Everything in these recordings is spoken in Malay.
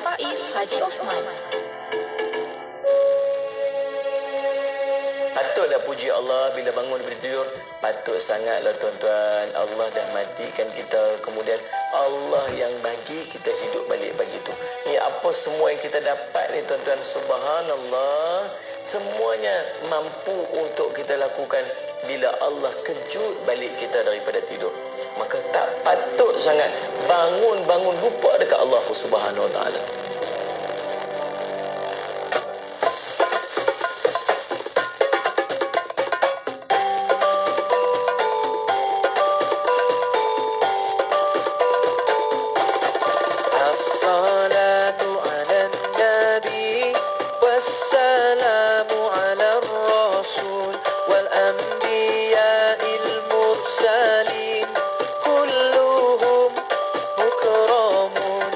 Faiz Haji Osman. Patutlah puji Allah bila bangun daripada tidur. Patut sangatlah tuan-tuan. Allah dah matikan kita. Kemudian Allah yang bagi kita hidup balik pagi tu. Ni apa semua yang kita dapat ni tuan-tuan. Subhanallah. Semuanya mampu untuk kita lakukan bila Allah kejut balik kita daripada tidur. Maka tak patut sangat bangun-bangun lupa dekat Allah Subhanahu Wa Taala. كلهم مكرمون.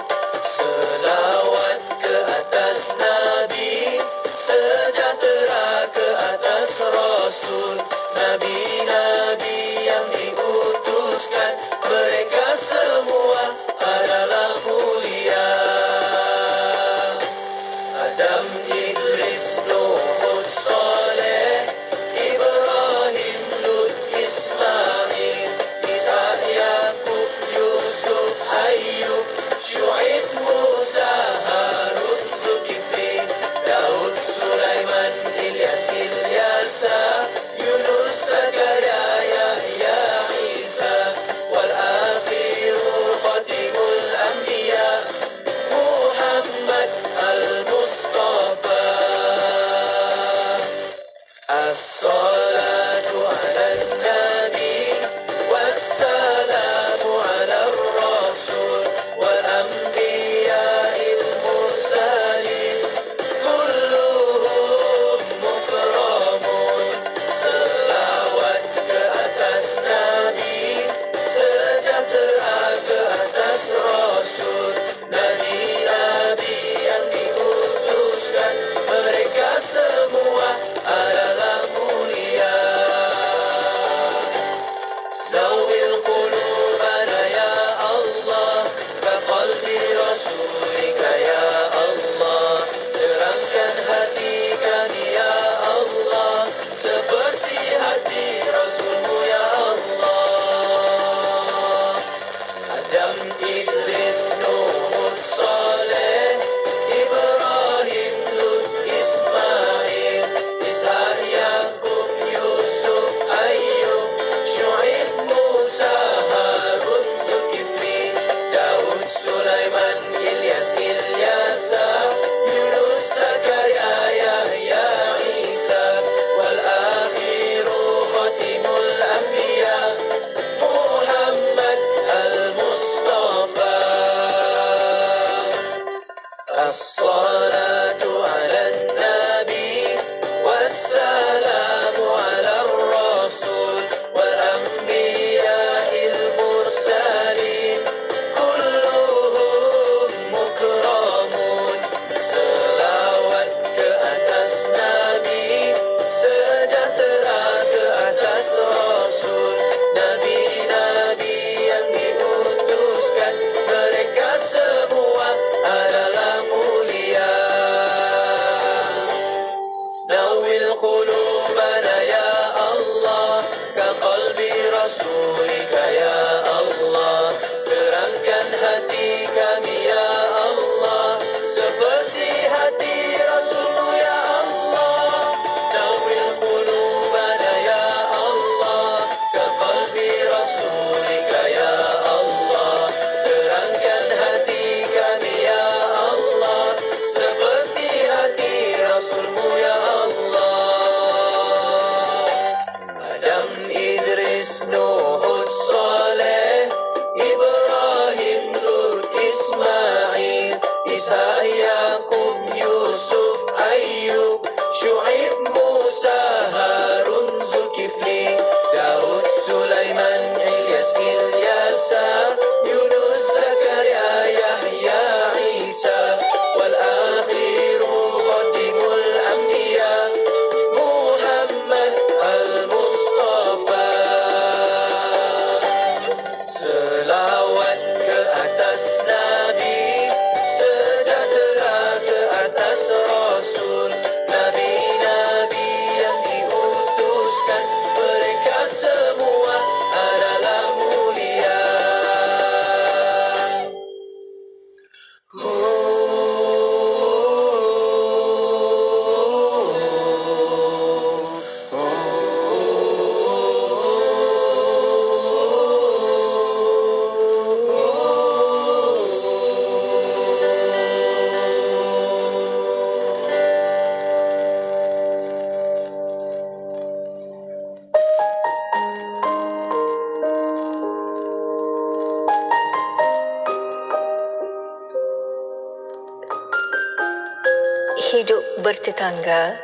Hidup bertetangga,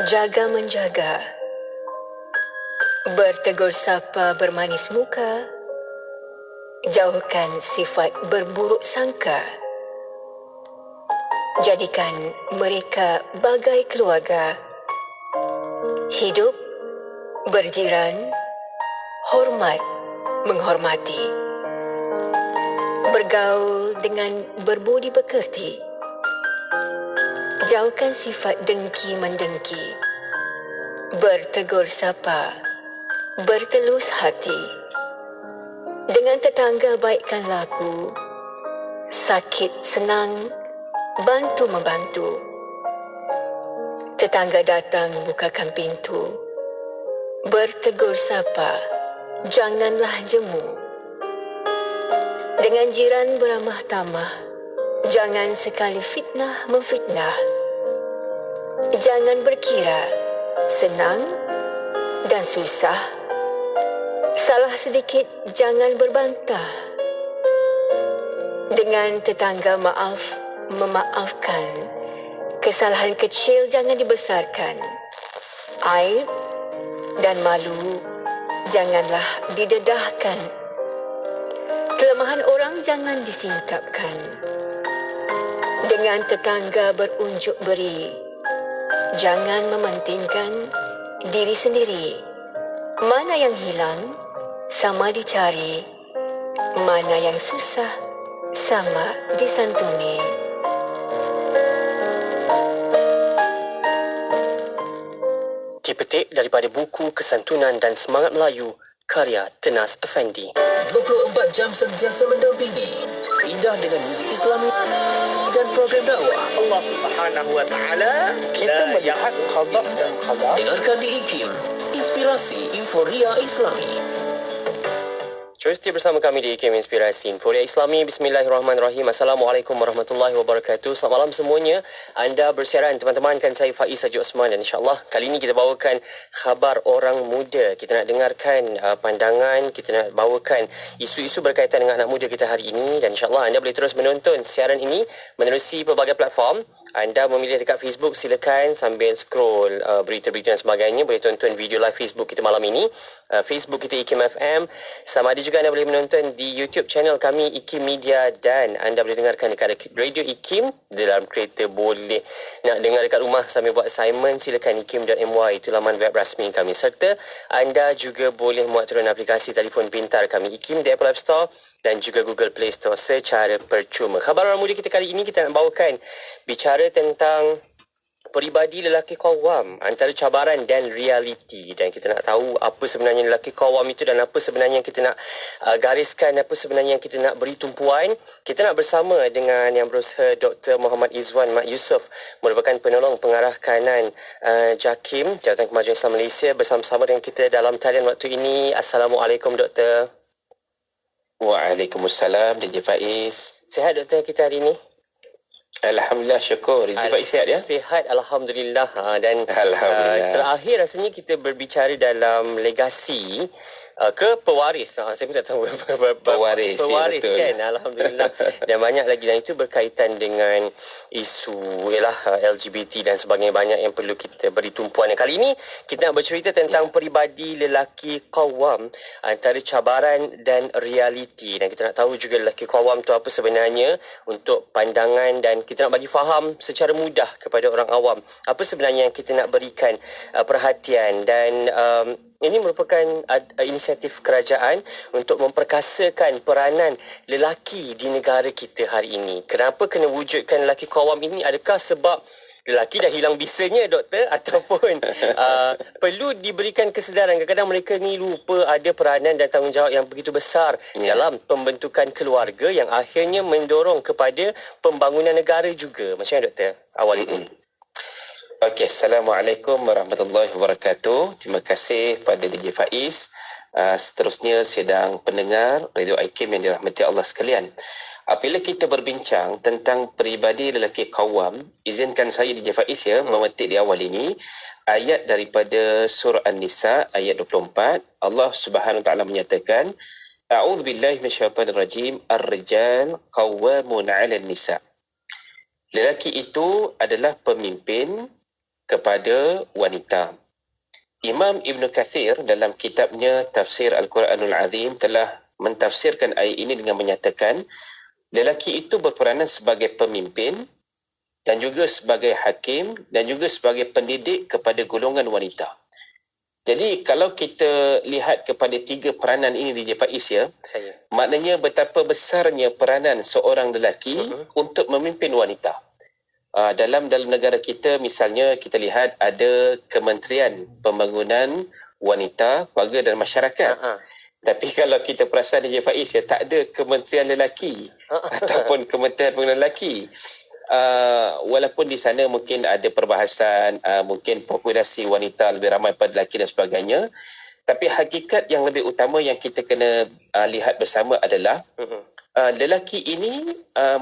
jaga-menjaga, bertegur sapa bermanis muka, jauhkan sifat berburuk sangka. Jadikan mereka bagai keluarga. Hidup berjiran, hormat menghormati. Bergaul dengan berbudi pekerti. Jauhkan sifat dengki mendengki. Bertegur sapa, bertelus hati. Dengan tetangga baikkan laku. Sakit senang, bantu membantu. Tetangga datang bukakan pintu. Bertegur sapa, janganlah jemu. Dengan jiran beramah tamah. Jangan sekali fitnah memfitnah. Jangan berkira senang dan susah. Salah sedikit jangan berbantah. Dengan tetangga maaf memaafkan. Kesalahan kecil jangan dibesarkan. Aib dan malu janganlah didedahkan. Kelemahan orang jangan disingkapkan. Dengan tetangga berunjuk beri. Jangan mementingkan diri sendiri. Mana yang hilang, sama dicari. Mana yang susah, sama disantuni. Dipetik daripada buku Kesantunan dan Semangat Melayu, karya Tenas Effendi. 24 jam sentiasa mendampingi. Indah dengan muzik Islami dan program dakwah. Allah Subhanahu wa taala Kita melihat qada dan qadar. Dengarkan di IKIM, Inspirasi Inforia Islami. Terus bersama kami di IKIM Inspirasi Inforia Islami. Bismillahirrahmanirrahim. Assalamualaikum warahmatullahi wabarakatuh. Selamat malam semuanya. Anda bersiaran teman-teman, kan saya Faiz Haji Osman, dan insyaAllah kali ini kita bawakan khabar orang muda. Kita nak dengarkan pandangan, kita nak bawakan isu-isu berkaitan dengan anak muda kita hari ini, dan insyaAllah anda boleh terus menonton siaran ini menerusi pelbagai platform. Anda memilih dekat Facebook, silakan sambil scroll berita-berita dan sebagainya. Boleh tonton video live Facebook kita malam ini. Facebook kita IKIM FM. Sama ada juga anda boleh menonton di YouTube channel kami IKIM Media, dan anda boleh dengarkan dekat Radio IKIM dalam kereta. Boleh nak dengar dekat rumah sambil buat assignment, silakan ikim.my, itu laman web rasmi kami. Serta anda juga boleh muat turun aplikasi telefon pintar kami IKIM di Apple App Store dan juga Google Play Store secara percuma. Khabar orang muda kita kali ini, kita nak bawakan bicara tentang peribadi lelaki kawam, antara cabaran dan realiti. Dan kita nak tahu apa sebenarnya lelaki kawam itu, dan apa sebenarnya yang kita nak gariskan, apa sebenarnya yang kita nak beri tumpuan. Kita nak bersama dengan yang berusaha Dr. Muhammad Izwan Mat Yusof, merupakan penolong pengarah kanan JAKIM, Jabatan Kemajuan Islam Malaysia, bersama-sama dengan kita dalam talian waktu ini. Assalamualaikum Doktor. Waalaikumsalam, DJ Faiz. Sihat Doktor kita hari ini? Alhamdulillah, syukur. DJ Faiz sihat ya? Sihat, Alhamdulillah. Dan Alhamdulillah. Terakhir rasanya kita berbicara dalam legasi ke pewaris. Saya pun tak tahu. Pewaris, Pewaris ya, kan, Alhamdulillah. Dan banyak lagi, dan itu berkaitan dengan isu LGBT dan sebagainya. Banyak yang perlu kita beri tumpuan. Kali ini kita nak bercerita tentang peribadi lelaki kawam, antara cabaran dan realiti. Dan kita nak tahu juga lelaki kawam tu apa sebenarnya untuk pandangan, dan kita nak bagi faham secara mudah kepada orang awam apa sebenarnya yang kita nak berikan perhatian. Dan ini merupakan inisiatif kerajaan untuk memperkasakan peranan lelaki di negara kita hari ini. Kenapa kena wujudkan lelaki kawam ini? Adakah sebab lelaki dah hilang bisanya, Doktor? Ataupun perlu diberikan kesedaran? Kadang-kadang mereka ni lupa ada peranan dan tanggungjawab yang begitu besar dalam pembentukan keluarga, yang akhirnya mendorong kepada pembangunan negara juga. Macam mana, Doktor? Awal ini. Okey, Assalamualaikum warahmatullahi wabarakatuh. Terima kasih pada DJ Faiz. Seterusnya sedang pendengar Radio IKIM yang dirahmati Allah sekalian. Apabila kita berbincang tentang peribadi lelaki kawam, izinkan saya DJ Faiz ya memetik di awal ini ayat daripada surah An-Nisa ayat 24. Allah Subhanahu Wa Taala menyatakan, A'udzubillahi minasyaitonirrajim, ar-rijal qawwamun 'alan nisa. lelaki itu adalah pemimpin kepada wanita. Imam Ibn Kathir dalam kitabnya Tafsir Al-Quranul Azim telah mentafsirkan ayat ini dengan menyatakan lelaki itu berperanan sebagai pemimpin dan juga sebagai hakim dan juga sebagai pendidik kepada golongan wanita. Jadi kalau kita lihat kepada tiga peranan ini di Faiz ya, maknanya betapa besarnya peranan seorang lelaki untuk memimpin wanita. Dalam negara kita misalnya kita lihat ada Kementerian Pembangunan Wanita, Keluarga dan Masyarakat. Tapi kalau kita perasan di Faiz ya, tak ada Kementerian Lelaki ataupun Kementerian Pembangunan Lelaki. Walaupun di sana mungkin ada perbahasan, mungkin populasi wanita lebih ramai pada lelaki dan sebagainya, tapi hakikat yang lebih utama yang kita kena lihat bersama adalah lelaki ini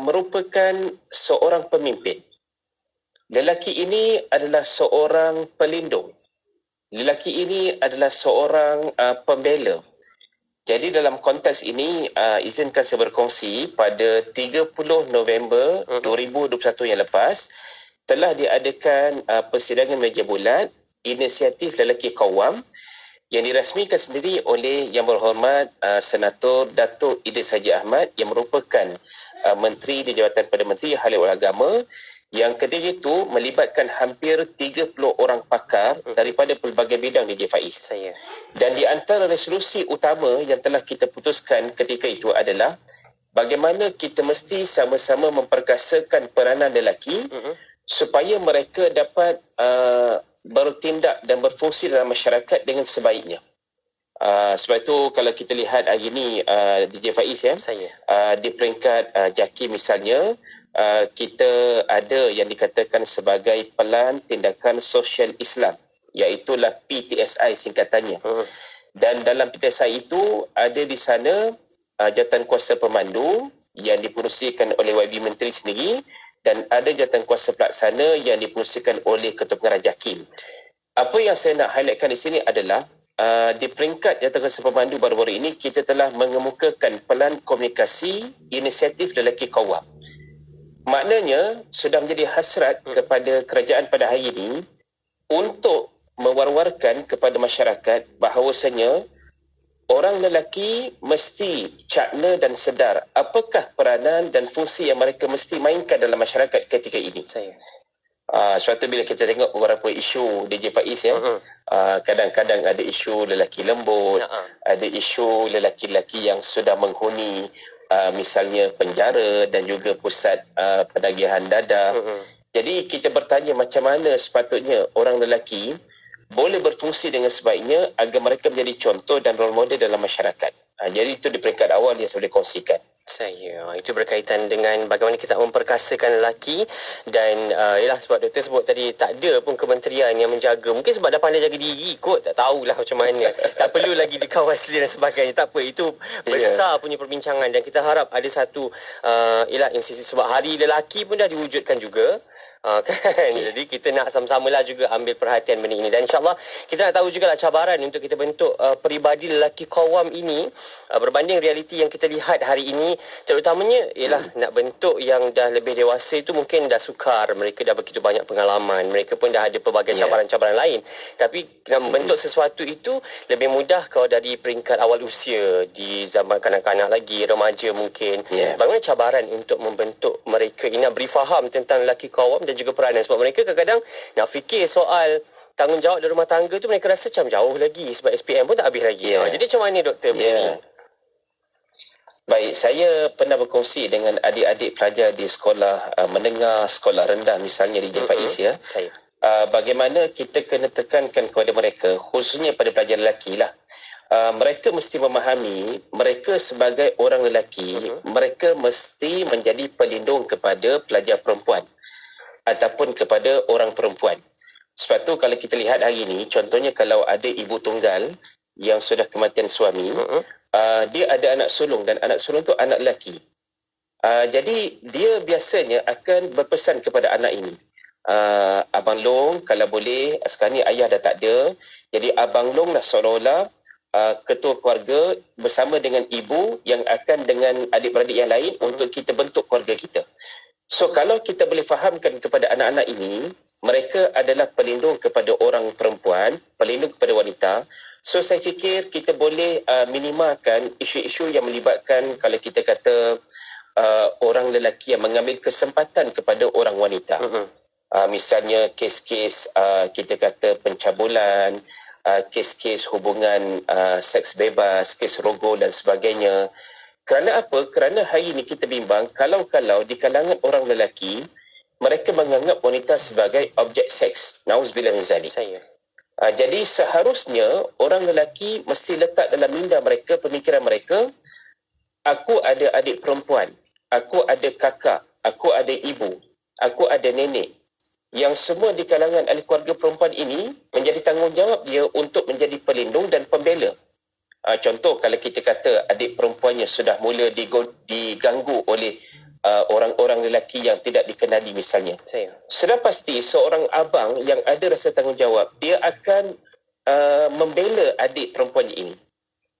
merupakan seorang pemimpin. Lelaki ini adalah seorang pelindung. Lelaki ini adalah seorang pembela. Jadi dalam konteks ini, izinkan saya berkongsi pada 30 November 2021 yang lepas, telah diadakan persidangan meja bulat inisiatif lelaki Qawam yang dirasmikan sendiri oleh Yang Berhormat Senator Datuk Idris Haji Ahmad yang merupakan Menteri di Jabatan Perdana Menteri Haluan Agama, yang ketika itu melibatkan hampir 30 orang pakar daripada pelbagai bidang di Faiz. Dan di antara resolusi utama yang telah kita putuskan ketika itu adalah bagaimana kita mesti sama-sama memperkasakan peranan lelaki supaya mereka dapat bertindak dan berfungsi dalam masyarakat dengan sebaiknya. Sebab itu kalau kita lihat hari ini DJ Faiz ya, di peringkat JAKI misalnya, kita ada yang dikatakan sebagai Pelan Tindakan Sosial Islam, iaitulah PTSI singkatannya. Dan dalam PTSI itu ada di sana jawatan kuasa pemandu yang dipengerusikan oleh YB Menteri sendiri, dan ada jawatan kuasa pelaksana yang dipengerusikan oleh Ketua Pengarah JAKIM. Apa yang saya nak highlightkan di sini adalah di peringkat jawatan kuasa pemandu baru-baru ini, kita telah mengemukakan pelan komunikasi inisiatif lelaki Qawam. Maknanya sudah menjadi hasrat kepada kerajaan pada hari ini untuk mewar-warkan kepada masyarakat bahawasanya orang lelaki mesti cakna dan sedar apakah peranan dan fungsi yang mereka mesti mainkan dalam masyarakat ketika ini. Suatu bila kita tengok beberapa isu DJ Faiz ya, kadang-kadang ada isu lelaki lembut, ada isu lelaki-lelaki yang sudah menghuni misalnya penjara dan juga pusat penagihan dadah. Jadi kita bertanya macam mana sepatutnya orang lelaki boleh berfungsi dengan sebaiknya agar mereka menjadi contoh dan role model dalam masyarakat. Jadi itu di peringkat awal yang saya boleh kongsikan. Itu berkaitan dengan bagaimana kita memperkasakan lelaki. Dan ialah sebab doktor sebut tadi tak ada pun kementerian yang menjaga. Mungkin sebab dah pandai jaga diri kot, tak tahulah macam mana. Tak perlu lagi dikawal dan sebagainya. Tak apa, itu besar punya perbincangan. Dan kita harap ada satu ialah institusi, sebab hari lelaki pun dah diwujudkan juga. Kan? Jadi kita nak sama-samalah juga ambil perhatian benda ini. Dan insyaAllah kita nak tahu juga lah cabaran untuk kita bentuk peribadi lelaki Qawam ini berbanding realiti yang kita lihat hari ini. Terutamanya ialah nak bentuk yang dah lebih dewasa itu mungkin dah sukar. Mereka dah begitu banyak pengalaman. Mereka pun dah ada pelbagai cabaran-cabaran lain. Tapi dengan membentuk sesuatu itu lebih mudah kalau dari peringkat awal usia, di zaman kanak-kanak lagi, remaja mungkin. Bagaimana cabaran untuk membentuk mereka ini, nak beri faham tentang lelaki Qawam dan juga peranan, sebab mereka kadang-kadang nak fikir soal tanggungjawab dalam rumah tangga tu mereka rasa macam jauh lagi sebab SPM pun tak habis lagi. Jadi macam mana doktor? Baik, saya pernah berkongsi dengan adik-adik pelajar di sekolah menengah, sekolah rendah misalnya di Faiz ya. Bagaimana kita kena tekankan kepada mereka, khususnya pada pelajar lelaki lah. Mereka mesti memahami mereka sebagai orang lelaki, mereka mesti menjadi pelindung kepada pelajar perempuan ataupun kepada orang perempuan. Sebab tu kalau kita lihat hari ini, contohnya kalau ada ibu tunggal yang sudah kematian suami, dia ada anak sulung dan anak sulung tu anak lelaki. Jadi dia biasanya akan berpesan kepada anak ini, Abang Long kalau boleh, sekarang ni ayah dah tak ada, jadi Abang Long lah seolah-olah ketua keluarga bersama dengan ibu yang akan dengan adik-beradik yang lain untuk kita bentuk keluarga kita. So kalau kita boleh fahamkan kepada anak-anak ini, mereka adalah pelindung kepada orang perempuan, pelindung kepada wanita. So saya fikir kita boleh minimalkan isu-isu yang melibatkan, kalau kita kata orang lelaki yang mengambil kesempatan kepada orang wanita. Misalnya kes-kes kita kata pencabulan, kes-kes hubungan seks bebas, kes rogol dan sebagainya. Kerana apa? Kerana hari ini kita bimbang kalau di kalangan orang lelaki, mereka menganggap wanita sebagai objek seks. Nauzubillah min zalik. Jadi seharusnya orang lelaki mesti letak dalam minda mereka, pemikiran mereka, aku ada adik perempuan, aku ada kakak, aku ada ibu, aku ada nenek. Yang semua di kalangan ahli keluarga perempuan ini menjadi tanggungjawab dia untuk menjadi pelindung dan pembela. Contoh, kalau kita kata adik perempuannya sudah mula diganggu oleh orang-orang lelaki yang tidak dikenali misalnya. Sudah pasti seorang abang yang ada rasa tanggungjawab, dia akan membela adik perempuan ini.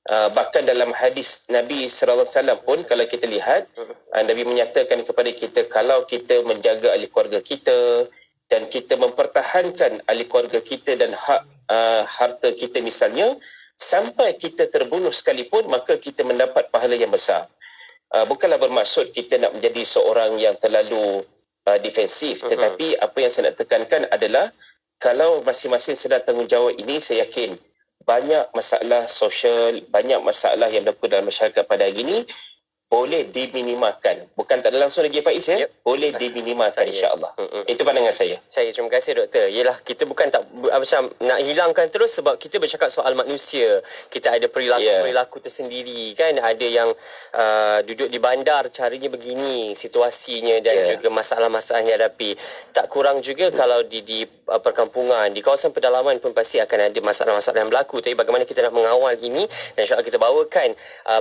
Bahkan dalam hadis Nabi SAW pun, kalau kita lihat, Nabi menyatakan kepada kita, kalau kita menjaga ahli keluarga kita dan kita mempertahankan ahli keluarga kita dan harta kita misalnya, sampai kita terbunuh sekalipun, maka kita mendapat pahala yang besar. Bukanlah bermaksud kita nak menjadi seorang yang terlalu defensif, tetapi apa yang saya nak tekankan adalah, kalau masing-masing sedar tanggungjawab ini, saya yakin banyak masalah sosial, banyak masalah yang berlaku dalam masyarakat pada hari ini boleh diminimalkan. Bukan tak ada langsung lagi Faiz ya, boleh diminimalkan insya-Allah. Itu pandangan saya. Terima kasih doktor. Yalah, kita bukan tak macam nak hilangkan terus, sebab kita bercakap soal manusia. Kita ada perilaku tersendiri kan, ada yang duduk di bandar caranya begini, situasinya dan juga masalah-masalah yang hadapi. Tak kurang juga kalau di perkampungan, di kawasan pedalaman pun pasti akan ada masalah-masalah yang berlaku. Tapi bagaimana kita nak mengawal ini, dan insya-Allah kita bawakan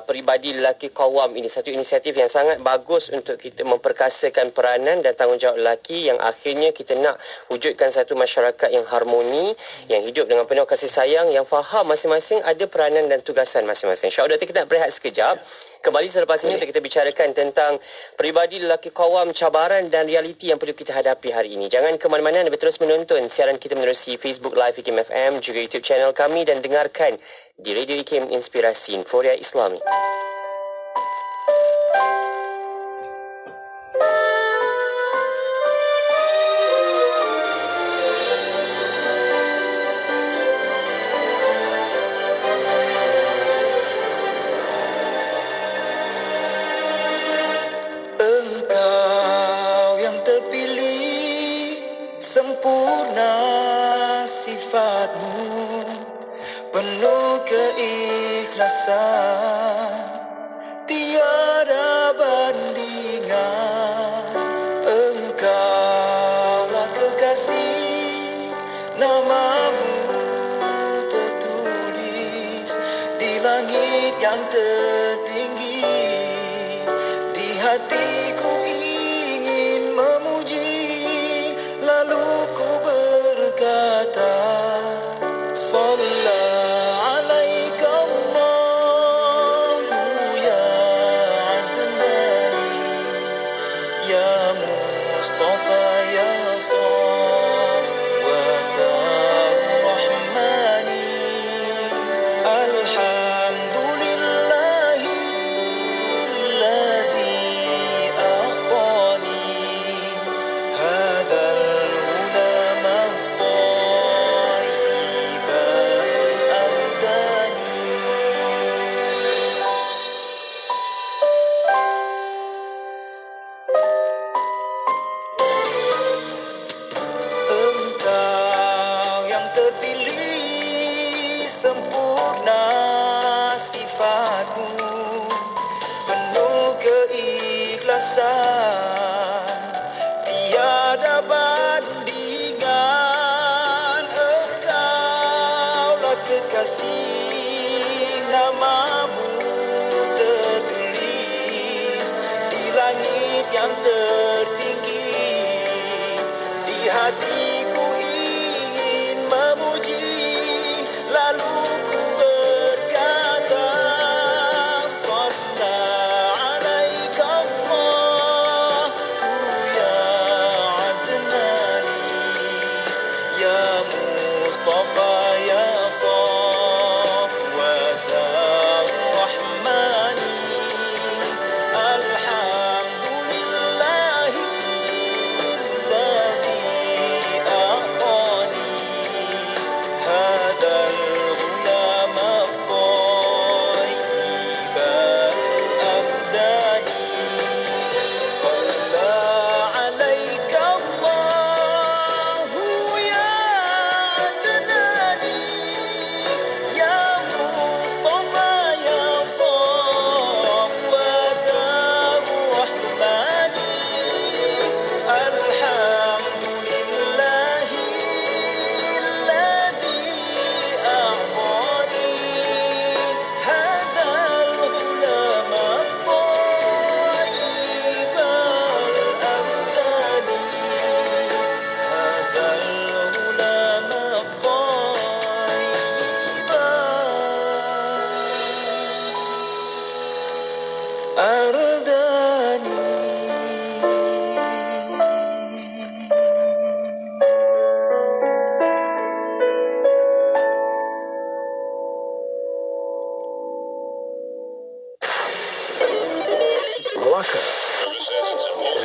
peribadi lelaki Qawam ini satu inisiatif yang sangat bagus untuk kita memperkasakan peranan dan tanggungjawab lelaki, yang akhirnya kita nak wujudkan satu masyarakat yang harmoni, yang hidup dengan penuh kasih sayang, yang faham masing-masing ada peranan dan tugasan masing-masing. InsyaAllah doktor, kita nak berehat sekejap. Kembali selepas ini untuk kita bicarakan tentang peribadi lelaki Qawam, cabaran dan realiti yang perlu kita hadapi hari ini. Jangan ke mana-mana, anda terus menonton siaran kita menerusi Facebook Live IKIM FM, juga YouTube channel kami, dan dengarkan di Radio IKIM Inspirasi Inforia Islami. Sempurna sifatmu, penuh keikhlasan, tiada bandingan. Engkaulah kekasih, namamu tertulis di langit yang tertinggi. Di hatiku ingin memuji, lalu ku berkata, Sallallahu alaika Allahu ya Adnani, ya Mustafa ya Safwata Rahmani. Alhamdulillahi alladhi a'tani hadzal ulama at-tayyiban al-adani. Engkau yang terpilih, sempurna sifatmu, penuh keikhlasan, tiada bandingan. Engkaulah kekasih, namamu tertulis di langit yang tertinggi. Di hatiku ingin memuji, lalu ku berkata, Sallallahu alaika Allahu ya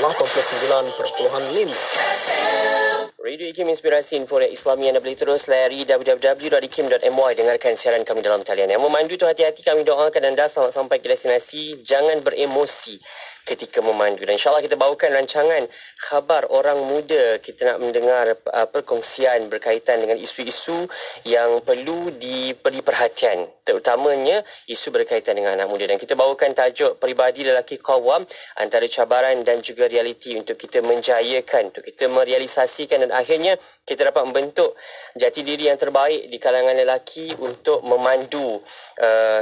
89.5. Radio IKIM Inspirasi Info Islami, anda boleh terus layari www.ikim.my, dengarkan siaran kami dalam talian. Yang memandu tu hati-hati, kami doakan anda selamat sampai ke destinasi, jangan beremosi ketika memandu. Dan insyaAllah kita bawakan rancangan khabar orang muda. Kita nak mendengar perkongsian berkaitan dengan isu-isu yang perlu diberi perhatian, terutamanya isu berkaitan dengan anak muda. Dan kita bawakan tajuk peribadi lelaki qawwam, antara cabaran dan juga realiti untuk kita menjayakan, untuk kita merealisasikan, dan akhirnya kita dapat membentuk jati diri yang terbaik di kalangan lelaki untuk memandu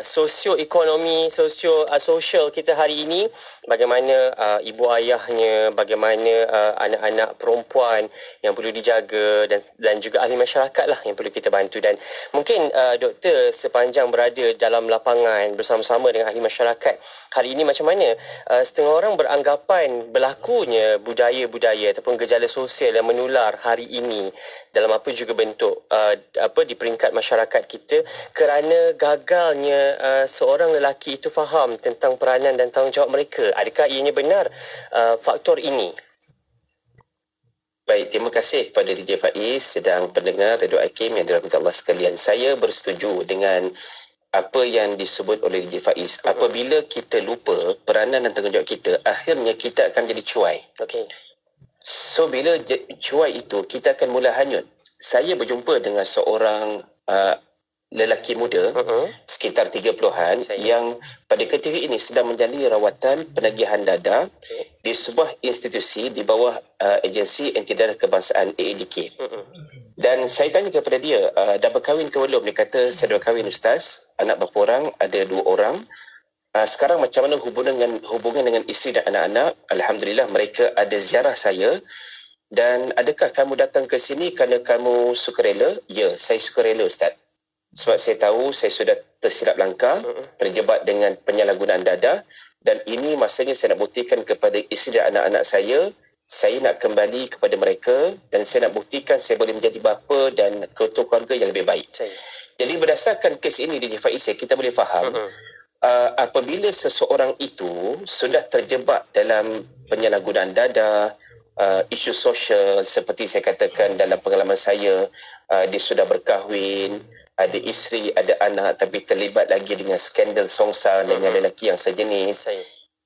sosioekonomi, sosial kita hari ini. Bagaimana ibu ayahnya, bagaimana anak-anak perempuan yang perlu dijaga, dan juga ahli masyarakat lah yang perlu kita bantu. Dan mungkin doktor sepanjang berada dalam lapangan bersama-sama dengan ahli masyarakat hari ini, macam mana setengah orang beranggapan berlakunya budaya-budaya ataupun gejala sosial yang menular hari ini dalam apa juga bentuk di peringkat masyarakat kita, kerana gagalnya seorang lelaki itu faham tentang peranan dan tanggungjawab mereka. Adakah ianya benar faktor ini? Baik, terima kasih kepada DJ Faiz sedang pendengar Radio IKIM yang dirahmati Allah sekalian. Saya bersetuju dengan apa yang disebut oleh DJ Faiz. Apabila kita lupa peranan dan tanggungjawab kita, akhirnya kita akan jadi cuai. Okey. So, bila cuai itu, kita akan mula hanyut. Saya berjumpa dengan seorang lelaki muda, sekitar 30-an, yang pada ketika ini sedang menjalani rawatan penagihan dada di sebuah institusi di bawah agensi anti darah kebangsaan AADK. Dan saya tanya kepada dia, dah berkahwin ke belum? Dia kata, saya dah berkahwin Ustaz, anak berapa orang? Ada 2 orang. Sekarang macam mana hubungan dengan isteri dan anak-anak? Alhamdulillah mereka ada ziarah saya. Dan adakah kamu datang ke sini kerana kamu sukarela? Ya, saya sukarela Ustaz. Sebab saya tahu saya sudah tersilap langkah, terjebak dengan penyalahgunaan dada, dan ini masanya saya nak buktikan kepada isteri dan anak-anak saya nak kembali kepada mereka, dan saya nak buktikan saya boleh menjadi bapa dan ketua keluarga yang lebih baik. Jadi berdasarkan kes ini DJ Faiz, kita boleh faham apabila seseorang itu sudah terjebak dalam penyalahgunaan dada, isu sosial seperti saya katakan dalam pengalaman saya, dia sudah berkahwin, ada isteri, ada anak, tapi terlibat lagi dengan skandal songsa dengan lelaki yang sejenis.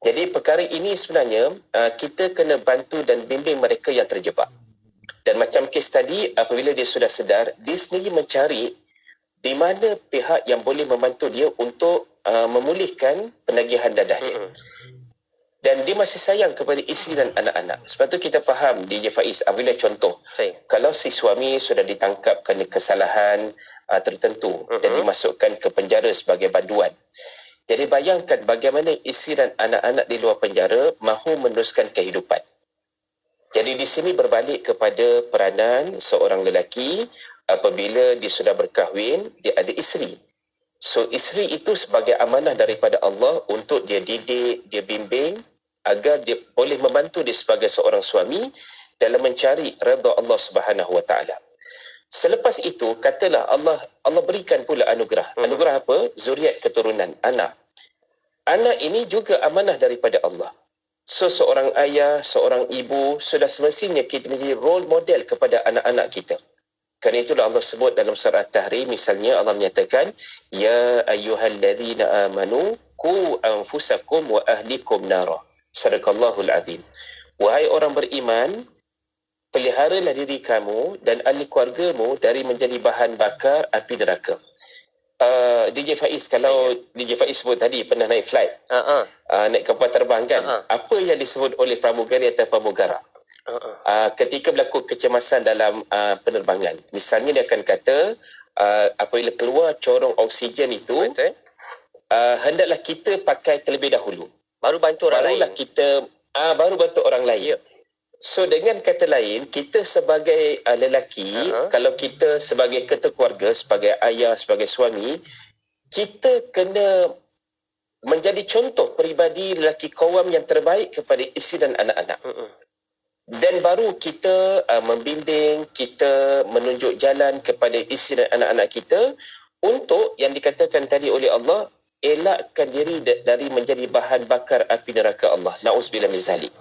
Jadi perkara ini sebenarnya kita kena bantu dan bimbing mereka yang terjebak. Dan macam kes tadi, apabila dia sudah sedar, dia sendiri mencari di mana pihak yang boleh membantu dia untuk memulihkan penagihan dadah dia. Dan dia masih sayang kepada isteri dan anak-anak. Sebab tu kita faham DJ Faiz, apabila contoh, kalau si suami sudah ditangkap kerana kesalahan tertentu dan dimasukkan ke penjara sebagai baduan. Jadi bayangkan bagaimana isteri dan anak-anak di luar penjara mahu meneruskan kehidupan. Jadi di sini berbalik kepada peranan seorang lelaki apabila dia sudah berkahwin, dia ada isteri. So isteri itu sebagai amanah daripada Allah untuk dia didik, dia bimbing agar dia boleh membantu dia sebagai seorang suami dalam mencari redha Allah Subhanahu Wa Taala. Selepas itu, katalah Allah berikan pula anugerah. Anugerah apa? Zuriat, keturunan, anak. Anak ini juga amanah daripada Allah. So, seorang ayah, seorang ibu, sudah semestinya kita menjadi role model kepada anak-anak kita. Kerana itulah Allah sebut dalam surah At-Tahrim, misalnya Allah menyatakan, Ya ayyuhalladzina amanu, ku anfusakum wa ahlikum nara. Sadaqallahul azim. Wahai orang beriman, peliharalah diri kamu dan ahli keluargamu dari menjadi bahan bakar api neraka. DJ Faiz, kalau DJ Faiz sebut tadi pernah naik flight, naik kapal terbang kan, apa yang disebut oleh pramugari atau pramugara? Ketika berlaku kecemasan dalam penerbangan, misalnya dia akan kata apabila keluar corong oksigen itu, hendaklah kita pakai terlebih dahulu, baru bantu orang lain. Baru bantu orang lain. So dengan kata lain, kita sebagai lelaki, kalau kita sebagai ketua keluarga, sebagai ayah, sebagai suami, kita kena menjadi contoh peribadi lelaki qawwam yang terbaik kepada isteri dan anak-anak. Dan baru kita membimbing, kita menunjuk jalan kepada isteri dan anak-anak kita untuk yang dikatakan tadi oleh Allah, elakkan diri dari menjadi bahan bakar api neraka Allah. Na'udzubillah min zalik.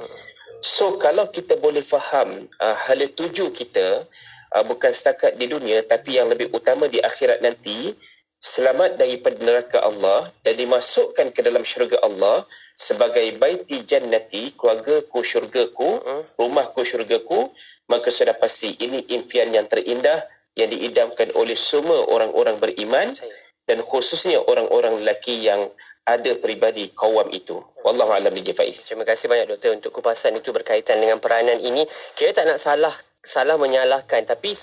So kalau kita boleh faham hala tuju kita bukan setakat di dunia tapi yang lebih utama di akhirat nanti, selamat daripada neraka Allah dan dimasukkan ke dalam syurga Allah sebagai baiti jannati, keluargaku syurgaku, rumahku syurgaku, maka sudah pasti ini impian yang terindah yang diidamkan oleh semua orang-orang beriman dan khususnya orang-orang lelaki yang ada peribadi kawam itu. Wallahu a'lam bishawab, Faiz. Terima kasih banyak doktor untuk kupasan itu berkaitan dengan peranan ini. Kita tak nak salah menyalahkan, tapi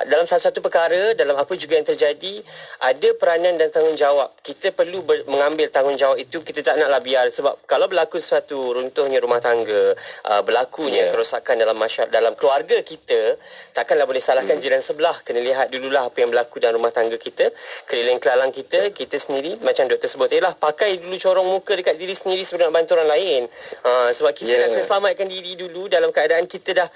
dalam salah satu perkara, dalam apa juga yang terjadi, ada peranan dan tanggungjawab. Kita perlu mengambil tanggungjawab itu. Kita tak naklah biar, sebab kalau berlaku sesuatu, runtuhnya rumah tangga, berlakunya kerosakan dalam keluarga kita, takkanlah boleh salahkan jiran sebelah. Kena lihat dululah apa yang berlaku dalam rumah tangga kita, keliling kelalang kita sendiri. Macam doktor sebut, pakai dulu corong muka dekat diri sendiri sebelum nak bantu orang lain. Sebab kita nak kena selamatkan diri dulu dalam keadaan kita dah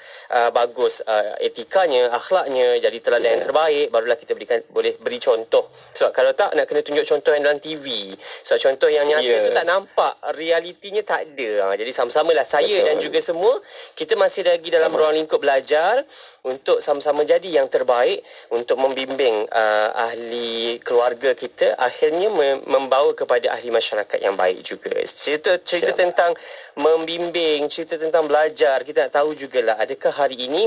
bagus etikanya, akhlaknya, jadi teladan yang terbaik, barulah kita boleh beri contoh. Sebab kalau tak, nak kena tunjuk contoh yang dalam TV. Sebab contoh yang nyata tu tak nampak, realitinya tak ada. Jadi sama-samalah saya dan juga semua, kita masih lagi dalam ruang lingkup belajar untuk sama-sama jadi yang terbaik, untuk membimbing ahli keluarga kita, akhirnya membawa kepada ahli masyarakat yang baik juga. Cerita tentang membimbing, cerita tentang belajar, kita nak tahu jugalah, adakah hari ini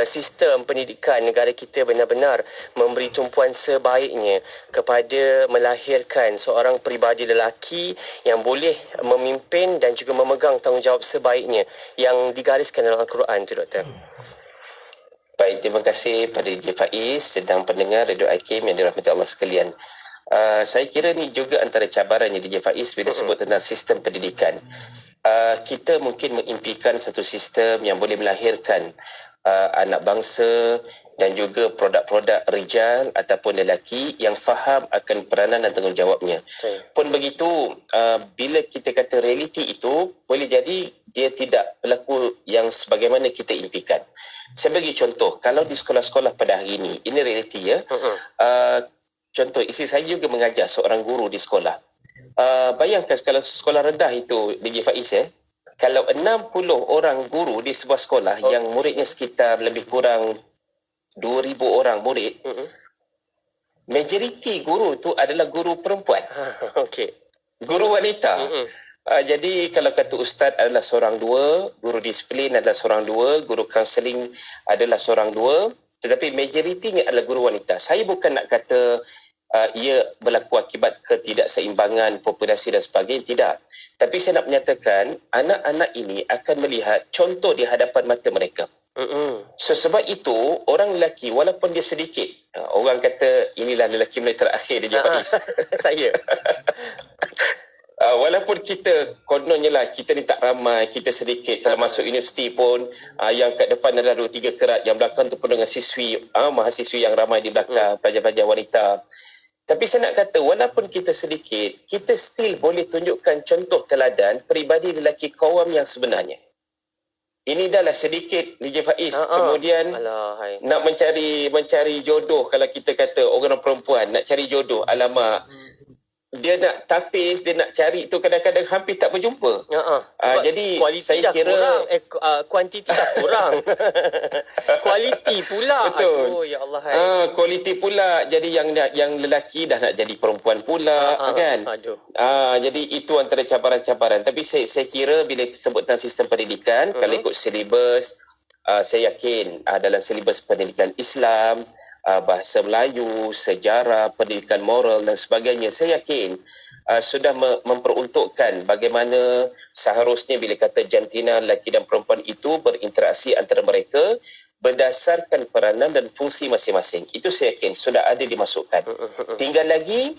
sistem pendidikan negara kita benar-benar memberi tumpuan sebaiknya kepada melahirkan seorang peribadi lelaki yang boleh memimpin dan juga memegang tanggungjawab sebaiknya yang digariskan dalam Al-Quran tu, doktor. Baik, terima kasih pada DJ Faiz sedang pendengar Radio IKIM yang dirahmati Allah sekalian. Saya kira ni juga antara cabarannya DJ Faiz bila sebut tentang sistem pendidikan. Kita mungkin mengimpikan satu sistem yang boleh melahirkan anak bangsa dan juga produk-produk rijal ataupun lelaki yang faham akan peranan dan tanggungjawabnya. Pun begitu, bila kita kata realiti itu, boleh jadi dia tidak berlaku yang sebagaimana kita impikan. Saya bagi contoh, kalau di sekolah-sekolah pada hari ini realiti ya. Contoh, isteri saya juga mengajar seorang guru di sekolah. Bayangkan kalau sekolah rendah itu DJ Faiz kalau 60 orang guru di sebuah sekolah yang muridnya sekitar lebih kurang 2,000 orang murid, majoriti guru tu adalah guru perempuan. Guru wanita. Jadi kalau kata ustaz adalah seorang dua, guru disiplin adalah seorang dua, guru kaunseling adalah seorang dua, tetapi majoritinya adalah guru wanita. Saya bukan nak kata ia berlaku akibat ketidakseimbangan populasi dan sebagainya, tidak. Tapi saya nak menyatakan anak-anak ini akan melihat contoh di hadapan mata mereka. So sebab itu orang lelaki walaupun dia sedikit, orang kata inilah lelaki mulai terakhir dia Faiz. Saya walaupun kita kononnya lah kita ni tak ramai, kita sedikit, kalau masuk universiti pun yang kat depan adalah 2-3 kerat, yang belakang tu pun dengan siswi, mahasiswi yang ramai di belakang, pelajar-pelajar wanita. Tapi saya nak kata walaupun kita sedikit, kita still boleh tunjukkan contoh teladan peribadi lelaki kawam yang sebenarnya. Ini dah lah sedikit DJ Faiz. Kemudian nak mencari jodoh, kalau kita kata orang perempuan nak cari jodoh, alamak, dia nak tapis, dia nak cari tu kadang-kadang hampir tak berjumpa. Jadi saya kira kurang, kuantiti dah kurang. Kualiti pula. Betul. Aduh, ya Allah. Kualiti pula. Jadi yang lelaki dah nak jadi perempuan pula, kan? Jadi itu antara cabaran-cabaran. Tapi saya kira bila sebut tentang sistem pendidikan, kalau ikut silibus, saya yakin dalam silibus pendidikan Islam, bahasa Melayu, sejarah, pendidikan moral dan sebagainya, saya yakin sudah memperuntukkan bagaimana seharusnya bila kata jantina lelaki dan perempuan itu berinteraksi antara mereka berdasarkan peranan dan fungsi masing-masing. Itu saya yakin sudah ada dimasukkan. Tinggal lagi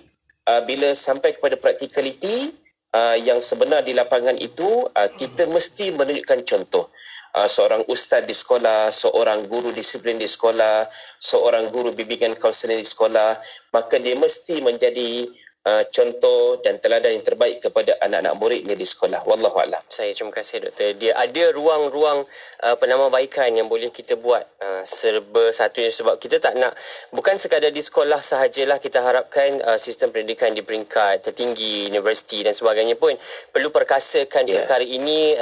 bila sampai kepada practicality yang sebenar di lapangan itu, kita mesti menunjukkan contoh. Seorang ustaz di sekolah, seorang guru disiplin di sekolah, seorang guru bimbingan kaunseling di sekolah, maka dia mesti menjadi contoh dan teladan yang terbaik kepada anak-anak muridnya di sekolah. Wallahu a'lam. Saya terima kasih doktor. Dia ada ruang-ruang penambahbaikan yang boleh kita buat serba satunya, sebab kita tak nak bukan sekadar di sekolah sahajalah kita harapkan sistem pendidikan di peringkat tertinggi, universiti dan sebagainya pun perlu perkasakan perkara ini.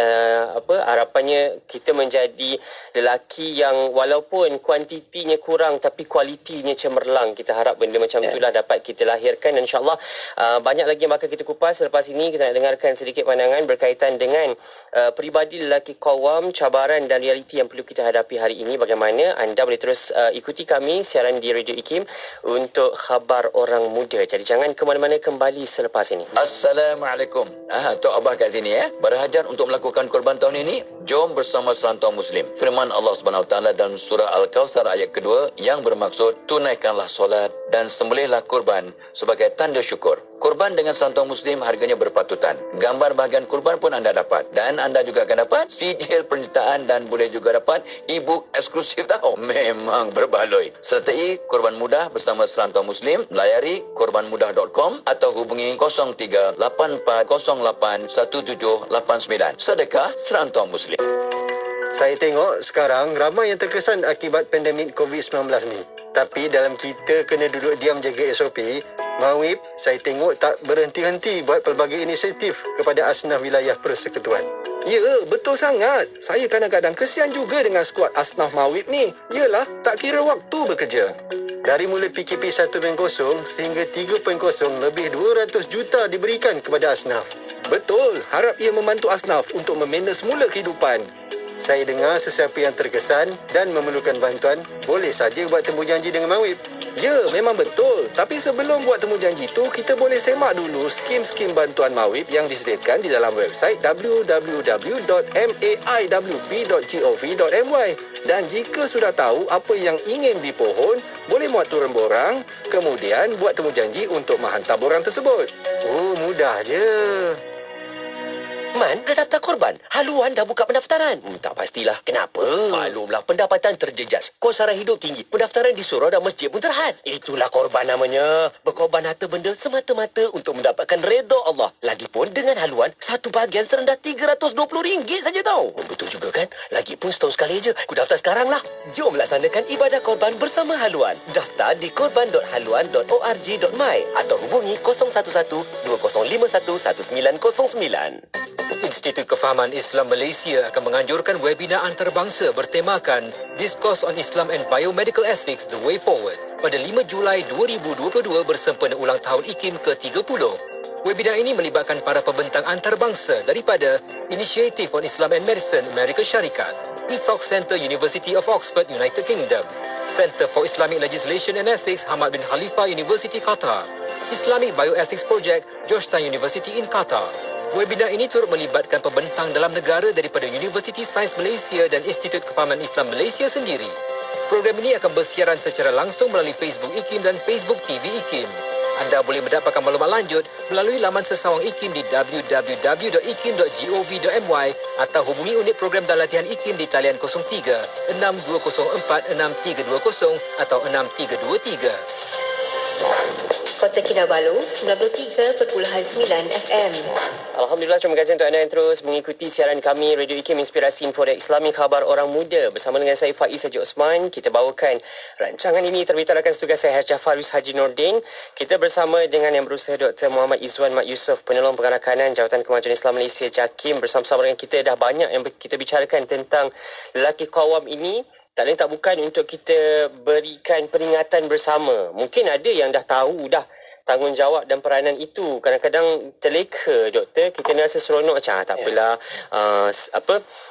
Harapannya kita menjadi lelaki yang walaupun kuantitinya kurang tapi kualitinya cemerlang. Kita harap benda macam itulah dapat kita lahirkan, dan insyaAllah banyak lagi yang bakal kita kupas. Selepas ini kita nak dengarkan sedikit pandangan berkaitan dengan peribadi lelaki qawam, cabaran dan realiti yang perlu kita hadapi hari ini. Bagaimana anda boleh terus ikuti kami siaran di Radio IKIM untuk khabar orang muda. Jadi jangan ke mana-mana, kembali selepas ini. Assalamualaikum. Tok Abah kat sini berhajat untuk melakukan korban tahun ini. Jom bersama serantau Muslim. Firman Allah Subhanahu Wa Taala dalam surah Al-Kautsar ayat kedua yang bermaksud tunaikanlah solat dan sembelihlah kurban sebagai tanda syukur. Kurban dengan serantau Muslim harganya berpatutan. Gambar bahagian kurban pun anda dapat, dan anda juga akan dapat sijil penyertaan dan boleh juga dapat e-book eksklusif tahu. Memang berbaloi. Sertai kurban mudah bersama serantau Muslim. Layari kurbanmudah.com atau hubungi 0384081789. Sedekah serantau Muslim. Saya tengok sekarang ramai yang terkesan akibat pandemik COVID-19 ni. Tapi dalam kita kena duduk diam jaga SOP, Mawib, saya tengok tak berhenti-henti buat pelbagai inisiatif kepada asnaf wilayah persekutuan. Ya, betul sangat. Saya kadang-kadang kesian juga dengan skuad asnaf Mawib ni. Yalah, tak kira waktu bekerja. Dari mulai PKP 1.0 sehingga 3.0, lebih 200 juta diberikan kepada asnaf. Betul, harap ia membantu asnaf untuk membina semula kehidupan. Saya dengar sesiapa yang terkesan dan memerlukan bantuan boleh saja buat temu janji dengan Mawib. Ya, memang betul. Tapi sebelum buat temu janji tu, kita boleh semak dulu skim-skim bantuan Mawib yang disediakan di dalam website www.maiwb.gov.my. Dan jika sudah tahu apa yang ingin dipohon, boleh muat turun borang, kemudian buat temu janji untuk menghantar borang tersebut. Oh, mudah je. Man, dah daftar korban? Haluan dah buka pendaftaran? Tak pastilah. Kenapa? Maklumlah, pendapatan terjejas, kos sara hidup tinggi, pendaftaran di surau dan masjid pun terhad. Itulah korban namanya. Berkorban harta benda semata-mata untuk mendapatkan redha Allah. Lagipun dengan haluan, satu bahagian serendah RM320 saja tau. Betul juga kan? Lagipun setahun sekali je. Aku daftar sekarang lah. Jom laksanakan ibadah korban bersama haluan. Daftar di korban.haluan.org.my atau hubungi 011-2051-1909. Institut Kefahaman Islam Malaysia akan menganjurkan webinar antarabangsa bertemakan Discourse on Islam and Biomedical Ethics The Way Forward pada 5 Julai 2022 bersempena ulang tahun IKIM ke-30. Webinar ini melibatkan para pembentang antarabangsa daripada Initiative on Islam and Medicine Amerika Syarikat, Ethox Center University of Oxford United Kingdom, Center for Islamic Legislation and Ethics Hamad bin Khalifa University Qatar, Islamic Bioethics Project Georgetown University in Qatar. Webinar ini turut melibatkan pembentang dalam negara daripada Universiti Sains Malaysia dan Institut Kefahaman Islam Malaysia sendiri. Program ini akan bersiaran secara langsung melalui Facebook IKIM dan Facebook TV IKIM. Anda boleh mendapatkan maklumat lanjut melalui laman sesawang IKIM di www.ikim.gov.my atau hubungi unit program dan latihan IKIM di talian 03 6204 6320 atau 6323. Kota Kinabalu 93.9 FM. Alhamdulillah, terima kasih untuk anda yang terus mengikuti siaran kami Radio IKIM Inspirasi Info dan Islami Khabar Orang Muda. Bersama dengan saya Faiz Haji Osman, kita bawakan rancangan ini terbitkan rakan setugas saya Jafar Haji Nordin. Kita bersama dengan yang berusaha Dr. Muhammad Izwan Mat Yusof, penolong pengarakanan Jabatan Kemajuan Islam Malaysia JAKIM. Bersama-sama dengan kita dah banyak yang kita bicarakan tentang lelaki qawam ini. Tak lain tak bukan untuk kita berikan peringatan bersama. Mungkin ada yang dah tahu dah tanggungjawab dan peranan itu. Kadang-kadang terleka, doktor. Kita ni rasa seronok macam tak apalah.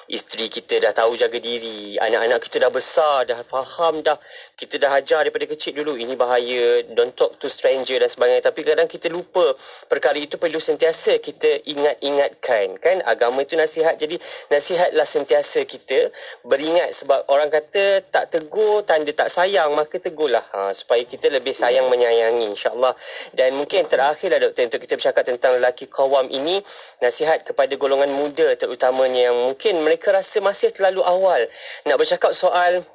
Isteri kita dah tahu jaga diri. Anak-anak kita dah besar, dah faham dah. Kita dah ajar daripada kecil dulu. Ini bahaya. Don't talk to stranger dan sebagainya. Tapi kadang kita lupa. Perkara itu perlu sentiasa kita ingat-ingatkan. Kan? Agama itu nasihat. Jadi nasihatlah sentiasa kita beringat. Sebab orang kata tak tegur tanda tak sayang. Maka tegurlah. Supaya kita lebih sayang menyayangi. InsyaAllah. Dan mungkin terakhirlah doktor untuk kita bercakap tentang lelaki qawam ini. Nasihat kepada golongan muda terutamanya yang mungkin mereka rasa masih terlalu awal nak bercakap soal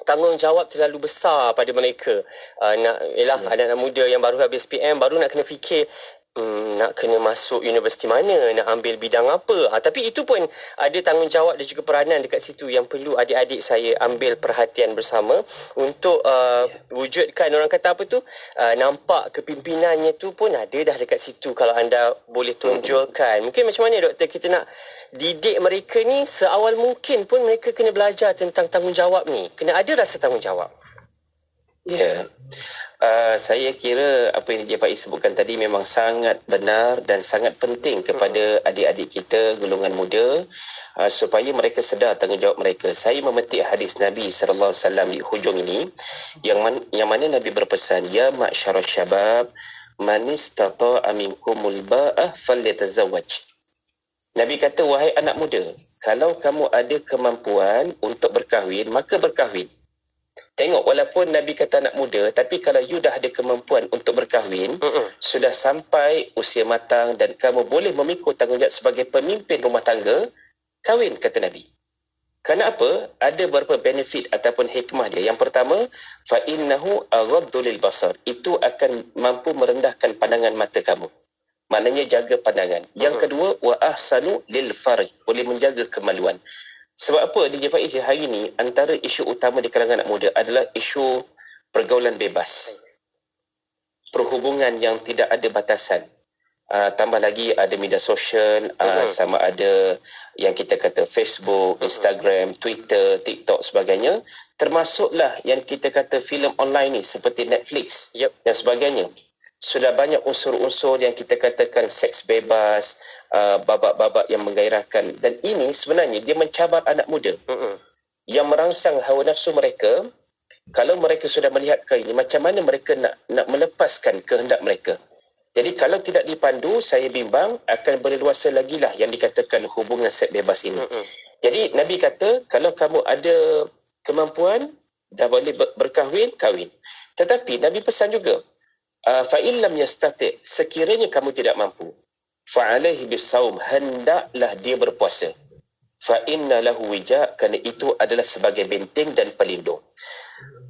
tanggungjawab terlalu besar pada mereka. Anak-anak muda yang baru habis PM baru nak kena fikir nak kena masuk universiti mana, nak ambil bidang apa. Tapi itu pun ada tanggungjawab dan juga peranan dekat situ yang perlu adik-adik saya ambil perhatian bersama untuk wujudkan, orang kata apa tu, nampak kepimpinannya tu pun ada dah dekat situ. Kalau anda boleh tunjulkan, mungkin macam mana doktor kita nak didik mereka ni seawal mungkin pun mereka kena belajar tentang tanggungjawab ni. Kena ada rasa tanggungjawab. Ya. Saya kira apa yang Encik Faiz sebutkan tadi memang sangat benar dan sangat penting kepada adik-adik kita golongan muda, supaya mereka sedar tanggungjawab mereka. Saya memetik hadis Nabi sallallahu alaihi wasallam di hujung ini yang mana Nabi berpesan, ya ma'syarasy syabab man istata'a minkumul ba'ah falyatazawwaj. Nabi kata, wahai anak muda, kalau kamu ada kemampuan untuk berkahwin, maka berkahwin. Tengok, walaupun Nabi kata anak muda, tapi kalau you dah ada kemampuan untuk berkahwin, sudah sampai usia matang dan kamu boleh memikul tanggungjawab sebagai pemimpin rumah tangga, kahwin, kata Nabi. Kenapa? Ada beberapa benefit ataupun hikmah dia. Yang pertama, fa'innahu aghaddu lil basar. Itu akan mampu merendahkan pandangan mata kamu. Maknanya jaga pandangan. Yang kedua, wa ahsanu lil farj. Boleh menjaga kemaluan. Sebab apa DJ Faiz hari ini antara isu utama di kalangan anak muda adalah isu pergaulan bebas. Perhubungan yang tidak ada batasan. Tambah lagi ada media sosial, sama ada yang kita kata Facebook, Instagram, Twitter, TikTok sebagainya. Termasuklah yang kita kata filem online ni seperti Netflix dan sebagainya. Sudah banyak unsur-unsur yang kita katakan seks bebas, babak-babak yang menggairahkan, dan ini sebenarnya dia mencabar anak muda yang merangsang hawa nafsu mereka. Kalau mereka sudah melihat ke ini, macam mana mereka nak melepaskan kehendak mereka. Jadi kalau tidak dipandu, saya bimbang akan berleluasa lagi lah yang dikatakan hubungan seks bebas ini. Jadi Nabi kata, kalau kamu ada kemampuan, dah boleh berkahwin, kahwin. Tetapi Nabi pesan juga, fa'in lam yastati', sekiranya kamu tidak mampu, fa'alaihi bisawm, hendaklah dia berpuasa. Fa'inna lahu wija', kerana itu adalah sebagai benteng dan pelindung.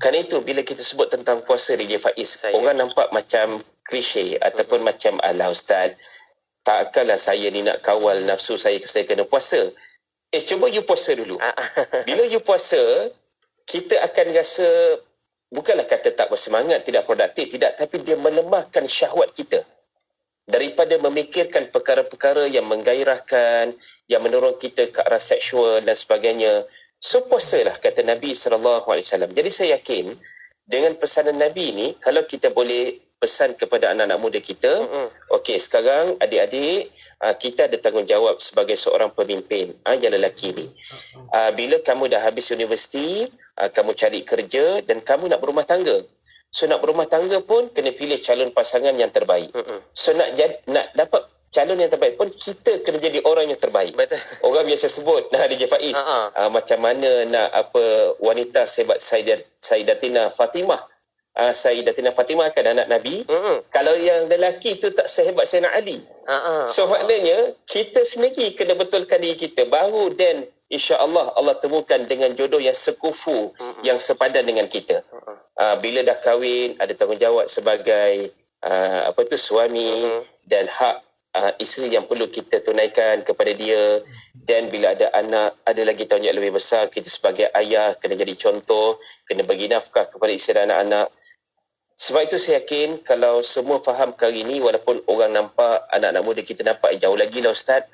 Kerana itu bila kita sebut tentang puasa DJ Faiz, orang nampak macam klise ataupun macam ala ustaz, takkanlah saya ni nak kawal nafsu saya kena puasa. Cuba you puasa dulu. Bila you puasa, kita akan rasa, bukanlah kata tak bersemangat, tidak produktif, tidak, tapi dia melemahkan syahwat kita daripada memikirkan perkara-perkara yang menggairahkan, yang mendorong kita ke arah seksual dan sebagainya. So puasalah, kata Nabi SAW. Jadi saya yakin dengan pesanan Nabi ini, kalau kita boleh pesan kepada anak-anak muda kita, okey, sekarang adik-adik, kita ada tanggungjawab sebagai seorang pemimpin, yang lelaki ni. Bila kamu dah habis universiti, kamu cari kerja dan kamu nak berumah tangga. So nak berumah tangga pun kena pilih calon pasangan yang terbaik. So nak dapat calon yang terbaik pun kita kena jadi orang yang terbaik. Betul. Orang biasa sebut, DJ Faiz, macam mana nak wanita sehebat Sayyidatina Fatimah. Sayyidatina Fatimah kan anak Nabi. Kalau yang lelaki tu tak sehebat Sayyidina Ali. So maknanya kita sendiri kena betulkan diri kita, baru dan insya-Allah Allah temukan dengan jodoh yang sekufu, yang sepadan dengan kita. Bila dah kahwin, ada tanggungjawab sebagai suami, dan hak isteri yang perlu kita tunaikan kepada dia. Dan bila ada anak, ada lagi tanggungjawab lebih besar. Kita sebagai ayah kena jadi contoh, kena bagi nafkah kepada isteri dan anak-anak. Sebab itu saya yakin kalau semua faham kali ini, walaupun orang nampak, anak-anak muda kita nampak jauh lagi lah Ustaz,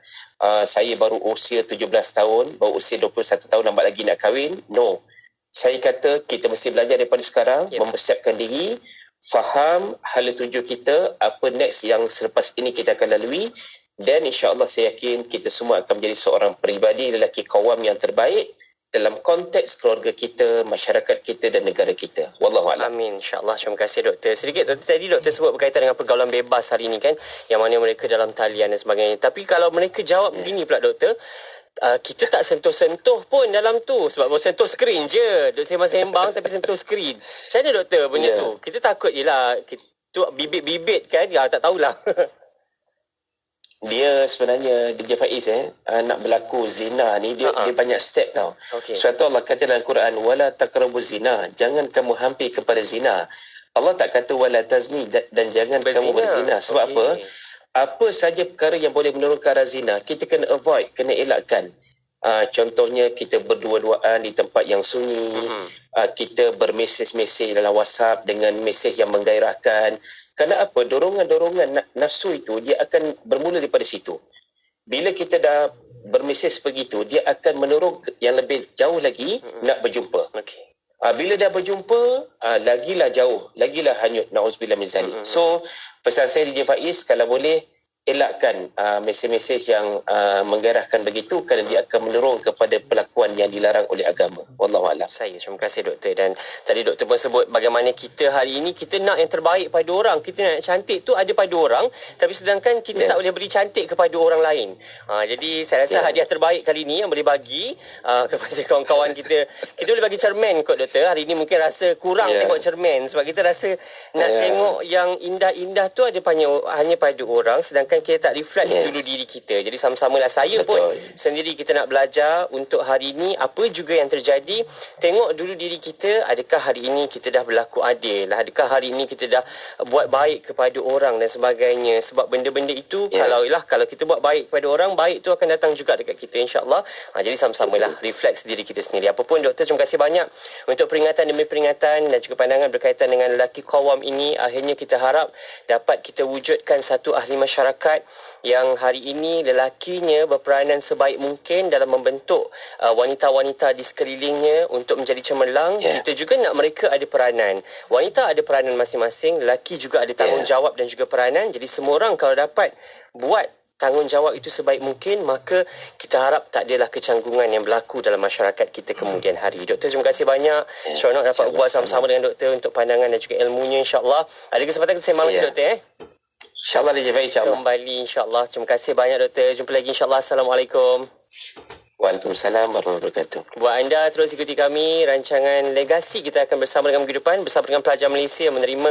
saya baru usia 17 tahun, baru usia 21 tahun, lambat lagi nak kahwin. No. Saya kata kita mesti belajar daripada sekarang, mempersiapkan diri, faham hala tuju kita, apa next yang selepas ini kita akan lalui, dan insya-Allah saya yakin kita semua akan menjadi seorang peribadi lelaki kawam yang terbaik dalam konteks keluarga kita, masyarakat kita dan negara kita. Wallahualam. Amin. InsyaAllah. Terima kasih doktor. Sedikit doktor, tadi doktor sebut berkaitan dengan pergaulan bebas hari ini kan, yang mana mereka dalam talian dan sebagainya. Tapi kalau mereka jawab begini pula doktor, kita tak sentuh-sentuh pun dalam tu, sebab baru sentuh skrin je. Duk sembang-sembang tapi sentuh skrin. Macam mana doktor benda tu? Kita takut je lah, tu bibit-bibit kan, tak tahulah. dia sebenarnya DJ Faiz nak berlaku zina ni dia banyak step tau. Suatu Allah kata dalam Quran wala taqrabuz zina, jangan kamu hampir kepada zina. Allah tak kata wala tazni dan jangan kamu berzina. Sebab apa? Apa saja perkara yang boleh menurunkan ke arah zina, kita kena avoid, kena elakkan. Contohnya kita berdua-duaan di tempat yang sunyi, kita bermesej-mesej dalam WhatsApp dengan mesej yang menggairahkan. Kerana apa? Dorongan-dorongan nafsu itu dia akan bermula daripada situ. Bila kita dah bermesej begitu, dia akan menurun yang lebih jauh lagi nak berjumpa. Bila dah berjumpa, lagilah jauh, lagilah hanyut. Na'udzubillah min zalik. So, pesan saya DJ Faiz, kalau boleh elakkan mesej-mesej yang menggairahkan begitu, kerana dia akan menurun kepada pelakuan yang dilarang oleh agama. Wallahualam. Terima kasih doktor. Dan tadi doktor pun sebut bagaimana kita hari ini kita nak yang terbaik pada orang, kita nak cantik tu ada pada orang, tapi sedangkan kita tak boleh beri cantik kepada orang lain. Jadi saya rasa hadiah terbaik kali ni yang boleh bagi kepada kawan-kawan kita boleh bagi cermin kot doktor. Hari ini mungkin rasa kurang tengok cermin sebab kita rasa nak tengok yang indah-indah tu ada hanya pada orang, sedangkan kita tak reflect dulu diri kita. Jadi sama-samalah saya pun sendiri kita nak belajar untuk hari ini apa juga yang terjadi, tengok dulu diri kita, adakah hari ini kita dah berlaku adil, adakah hari ini kita dah buat baik kepada orang dan sebagainya. Sebab benda-benda itu kalau kita buat baik kepada orang, baik tu akan datang juga dekat kita insya-Allah. Jadi sama-samalah reflect diri kita sendiri. Apapun doktor, terima kasih banyak untuk peringatan demi peringatan dan juga pandangan berkaitan dengan lelaki qawam ini. Akhirnya kita harap dapat kita wujudkan satu ahli masyarakat yang hari ini lelakinya berperanan sebaik mungkin dalam membentuk wanita-wanita di sekelilingnya untuk menjadi cemerlang. Kita juga nak mereka ada peranan. Wanita ada peranan masing-masing, lelaki juga ada tanggungjawab dan juga peranan. Jadi semua orang kalau dapat buat tanggungjawab itu sebaik mungkin, maka kita harap tak adalah kecanggungan yang berlaku dalam masyarakat kita kemudian hari. Doktor, terima kasih banyak. Seronok dapat buat sama-sama dengan doktor untuk pandangan dan juga ilmunya insya-Allah. Ada kesempatan kita sembang lagi doktor InsyaAllah DJ Faiz, insyaAllah. Kembali insyaAllah. Terima kasih banyak doktor. Jumpa lagi insyaAllah. Assalamualaikum. Waalaikumsalam warahmatullahi wabarakatuh. Buat anda terus ikuti kami rancangan Legasi. Kita akan bersama dengan minggu depan bersama dengan pelajar Malaysia yang menerima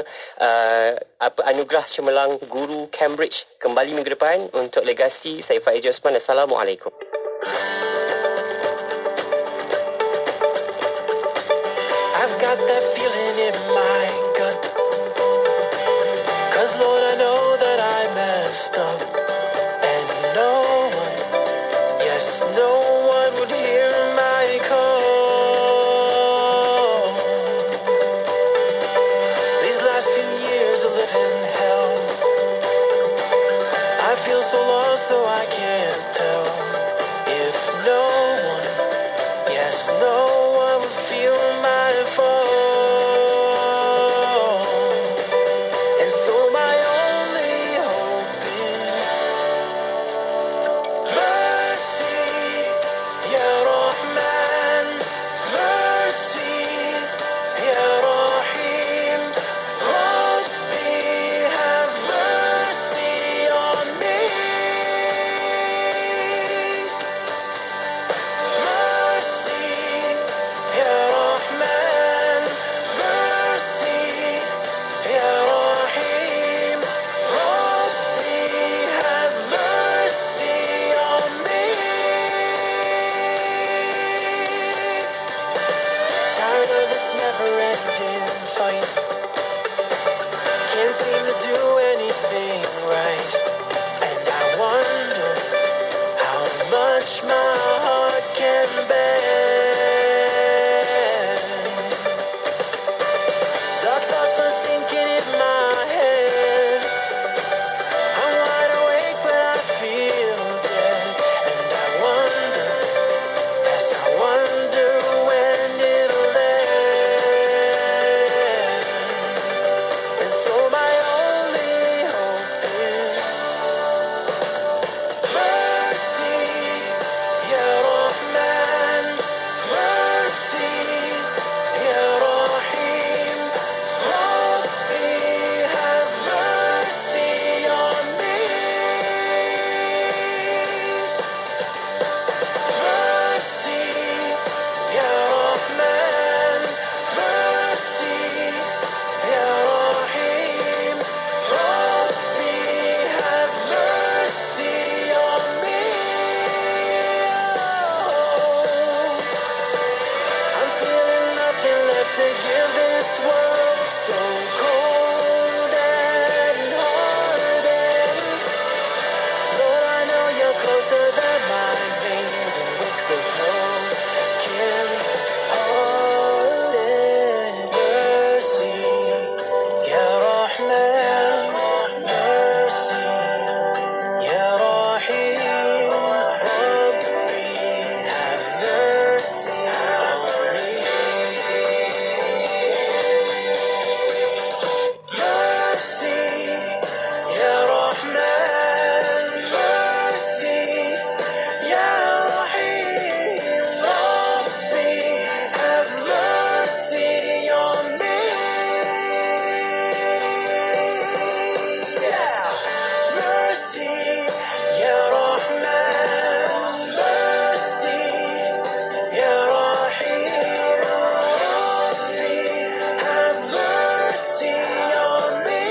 anugerah cemerlang guru Cambridge. Kembali minggu depan untuk Legasi. Saya Faiz Osman. Assalamualaikum. I've got that feeling in my gut, 'cause Lord, I know that I messed up, and no one would hear my call. These last few years of living hell, I feel so lost, so I can't tell if no one would feel my fall. And so my only hope is mercy, Ya Rahman, mercy, Ya Rahim, Rabbi have mercy on me. Mercy, Ya Rahman, mercy, Ya Rahim, Rabbi have mercy on me. Tired of this never-ending fight, can't seem to do anything right, and I wonder how much my heart can bear. Dark thoughts are sinking in my head, I'm wide awake but I feel dead, and I wonder, yes I wonder when it'll end. And so my only hope is mercy, Ya Rahman, of this world so cold and hardened. Lord, I know you're closer than my veins, and with the cold can hold it. Mercy, Ya Rahman, mercy, Ya Rahim, Rabbi, have mercy on me. Mercy, Ya Rahman, mercy, Ya Rahim, Rabbi, have mercy on me. Yeah. Mercy, Ya Rahman, mercy, Ya Rahim, Rabbi, have mercy on me.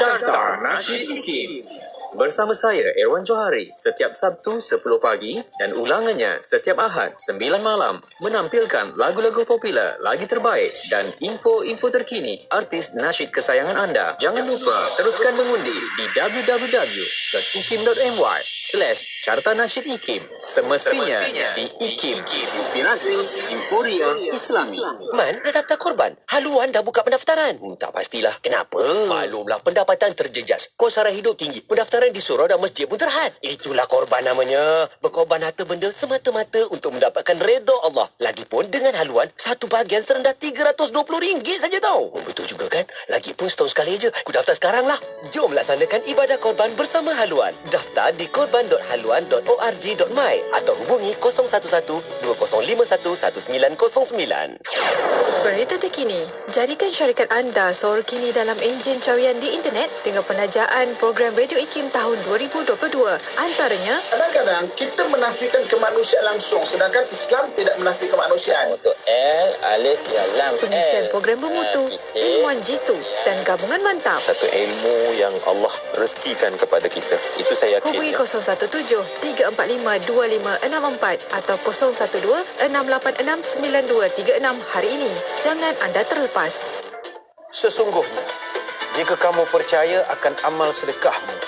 Carta Nasyid IKIM. Bersama saya, Irwan Johari, setiap Sabtu 10 pagi dan ulangannya setiap Ahad 9 malam menampilkan lagu-lagu popular, lagi terbaik dan info-info terkini artis nasyid kesayangan anda. Jangan lupa teruskan mengundi di www.ikim.my/Carta Nasyid IKIM. Semestinya di IKIM, Inspirasi Emporia Islami. Man, dah daftar korban. Haluan dah buka pendaftaran. Tak pastilah. Kenapa? Maklumlah, pendapatan terjejas. Kos sara hidup tinggi. Pendaftaran di surau dan masjid pun terhad. Itulah korban namanya. Berkorban harta benda semata-mata untuk mendapatkan redha Allah. Lagipun dengan haluan, satu bahagian serendah RM320 saja tau. Oh, betul juga kan? Lagipun setahun sekali aja. Aku daftar sekarang lah. Jom laksanakan ibadah korban bersama haluan. Daftar di korban.haluan.org.my atau hubungi 011-2051-1909. Berita terkini, jadikan syarikat anda seorang kini dalam enjin carian di internet dengan penajaan program Radio IKIM tahun 2022. Antaranya, kadang-kadang kita menafikan kemanusiaan langsung sedangkan Islam tidak menafikan kemanusiaan. Untuk L, Alif, Ya, Lam, pengisian L. program bermutu, ilmuwan jitu dan gabungan mantap. Satu ilmu yang Allah rezekikan kepada kita. Itu saya yakin. Hubungi 017-345-2564 atau 012-686-9236 hari ini. Jangan anda terlepas. Sesungguhnya, jika kamu percaya akan amal sedekahmu,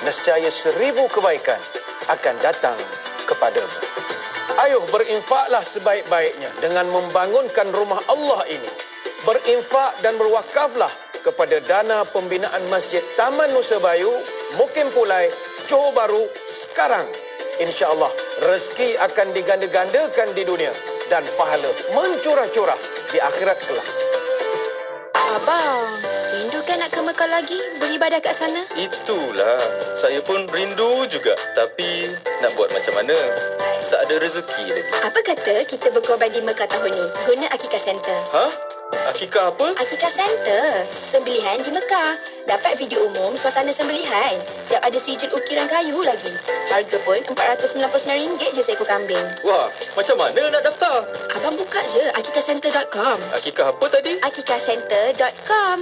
nescaya 1000 kebaikan akan datang kepadamu. Ayuh berinfaklah sebaik-baiknya dengan membangunkan rumah Allah ini. Berinfak dan berwakaflah kepada dana pembinaan Masjid Taman Nusa Bayu, Mukim Pulai, Johor Bahru sekarang. InsyaAllah, rezeki akan diganda-gandakan di dunia dan pahala mencurah-curah di akhirat kelak. Abang, rindu kan nak ke Mekah lagi beribadah kat sana? Itulah, saya pun rindu juga. Tapi nak buat macam mana? Tak ada rezeki lagi. Apa kata kita berkorban di Mekah tahun ni guna Akikah Center? Hah? Akikah apa? Akikah Center. Sembelihan di Mekah. Dapat video umum suasana sembelihan. Siap ada sijil ukiran kayu lagi. Harga pun RM499 je seekor kambing. Wah, macam mana nak daftar? Abang buka je akikahcenter.com. Akikah apa tadi? akikahcenter.com.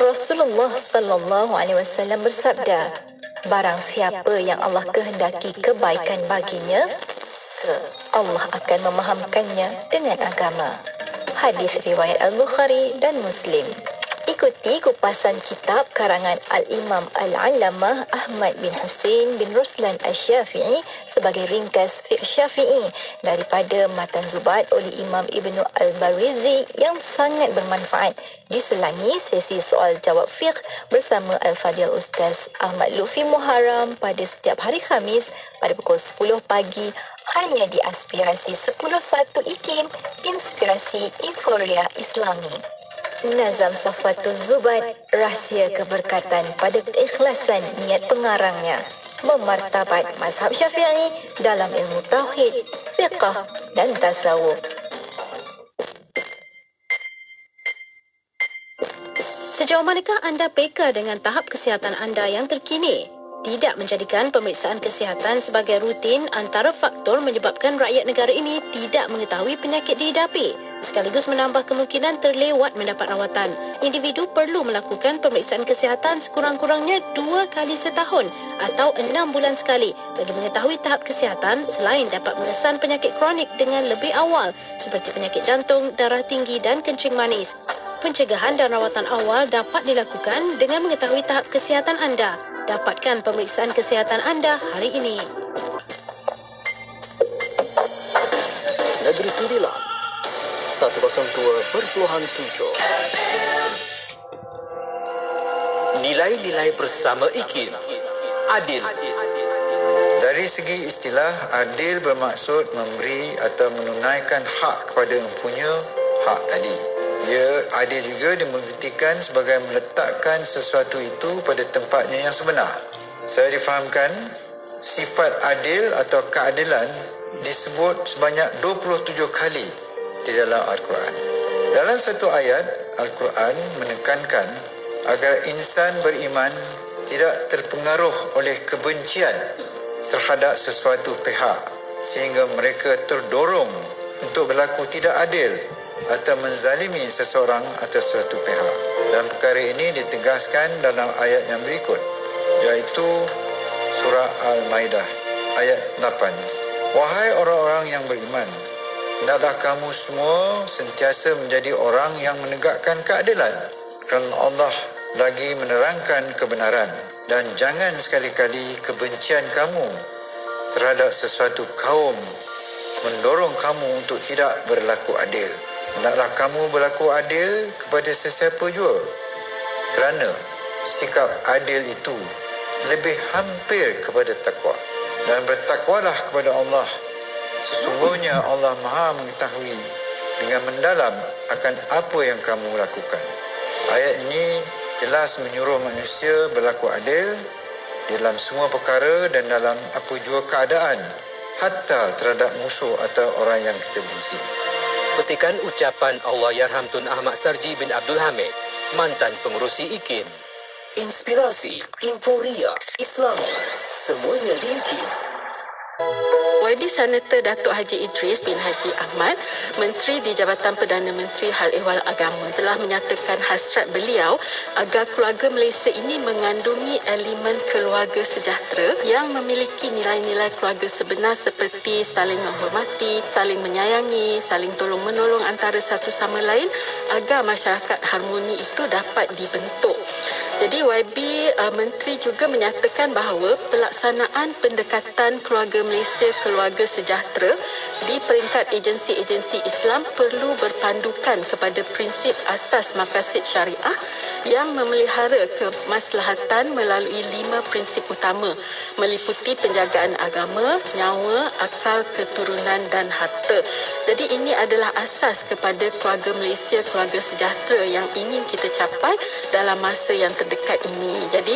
Rasulullah sallallahu alaihi wasallam bersabda, barang siapa yang Allah kehendaki kebaikan baginya, Allah akan memahamkannya dengan agama. Hadis riwayat Al-Bukhari dan Muslim. Ikuti kupasan kitab karangan Al-Imam Al-Allamah Ahmad bin Hussein bin Ruslan Al-Syafi'i sebagai ringkas fiqh Syafi'i daripada Matan Zubat oleh Imam Ibnu Al-Barizi yang sangat bermanfaat. Diselangi sesi soal jawab fiqh bersama Al-Fadhil Ustaz Ahmad Lufi Muharram pada setiap hari Khamis pada pukul 10 pagi hanya di Aspirasi 101 IKIM, Inspirasi Emporia Islami. Nazam Safatul Zubat, rahsia keberkatan pada keikhlasan niat pengarangnya, memartabat mazhab Syafi'i dalam ilmu tauhid, fiqh dan tasawuf. Sejauh manakah anda beka dengan tahap kesihatan anda yang terkini? Tidak menjadikan pemeriksaan kesihatan sebagai rutin antara faktor menyebabkan rakyat negara ini tidak mengetahui penyakit dihidapi. sekaligus menambah kemungkinan terlewat mendapat rawatan. Individu perlu melakukan pemeriksaan kesihatan sekurang-kurangnya 2 kali setahun atau 6 bulan sekali bagi mengetahui tahap kesihatan selain dapat mengesan penyakit kronik dengan lebih awal seperti penyakit jantung, darah tinggi dan kencing manis. Pencegahan dan rawatan awal dapat dilakukan dengan mengetahui tahap kesihatan anda. Dapatkan pemeriksaan kesihatan anda hari ini. Negeri Sembilan 102.7. Nilai-nilai bersama IKIM. Adil. Dari segi istilah, adil bermaksud memberi atau menunaikan hak kepada yang punya hak tadi. Ia adil juga dimengertikan sebagai meletakkan sesuatu itu pada tempatnya yang sebenar. Saya difahamkan, sifat adil atau keadilan disebut sebanyak 27 kali di dalam Al-Quran. Dalam satu ayat, Al-Quran menekankan agar insan beriman tidak terpengaruh oleh kebencian terhadap sesuatu pihak sehingga mereka terdorong untuk berlaku tidak adil atau menzalimi seseorang atau suatu pihak. Dan perkara ini ditegaskan dalam ayat yang berikut, iaitu surah Al-Maidah ayat 8. Wahai orang-orang yang beriman, hendaklah kamu semua sentiasa menjadi orang yang menegakkan keadilan, kerana Allah lagi menerangkan kebenaran, dan jangan sekali-kali kebencian kamu terhadap sesuatu kaum mendorong kamu untuk tidak berlaku adil. Hendaklah kamu berlaku adil kepada sesiapa jua, kerana sikap adil itu lebih hampir kepada takwa. Dan bertakwalah kepada Allah. Sesungguhnya Allah Maha mengetahui dengan mendalam akan apa yang kamu lakukan. Ayat ini jelas menyuruh manusia berlaku adil dalam semua perkara dan dalam apa jua keadaan, hatta terhadap musuh atau orang yang kita benci. Petikan ucapan Allahyarham Tun Ahmad Sarji bin Abdul Hamid, mantan pengerusi IKIM. Inspirasi, Inforia, Islam, semuanya di IKIM. YB Senator Datuk Haji Idris bin Haji Ahmad, Menteri di Jabatan Perdana Menteri Hal Ehwal Agama, telah menyatakan hasrat beliau agar keluarga Malaysia ini mengandungi elemen keluarga sejahtera yang memiliki nilai-nilai keluarga sebenar seperti saling menghormati, saling menyayangi, saling tolong-menolong antara satu sama lain agar masyarakat harmoni itu dapat dibentuk. Jadi YB Menteri juga menyatakan bahawa pelaksanaan pendekatan keluarga Malaysia keluarga sejahtera di peringkat agensi-agensi Islam perlu berpandukan kepada prinsip asas maqasid syariah yang memelihara kemaslahatan melalui 5 prinsip utama meliputi penjagaan agama, nyawa, akal, keturunan dan harta. Jadi ini adalah asas kepada keluarga Malaysia keluarga sejahtera yang ingin kita capai dalam masa yang terdekat ini. Jadi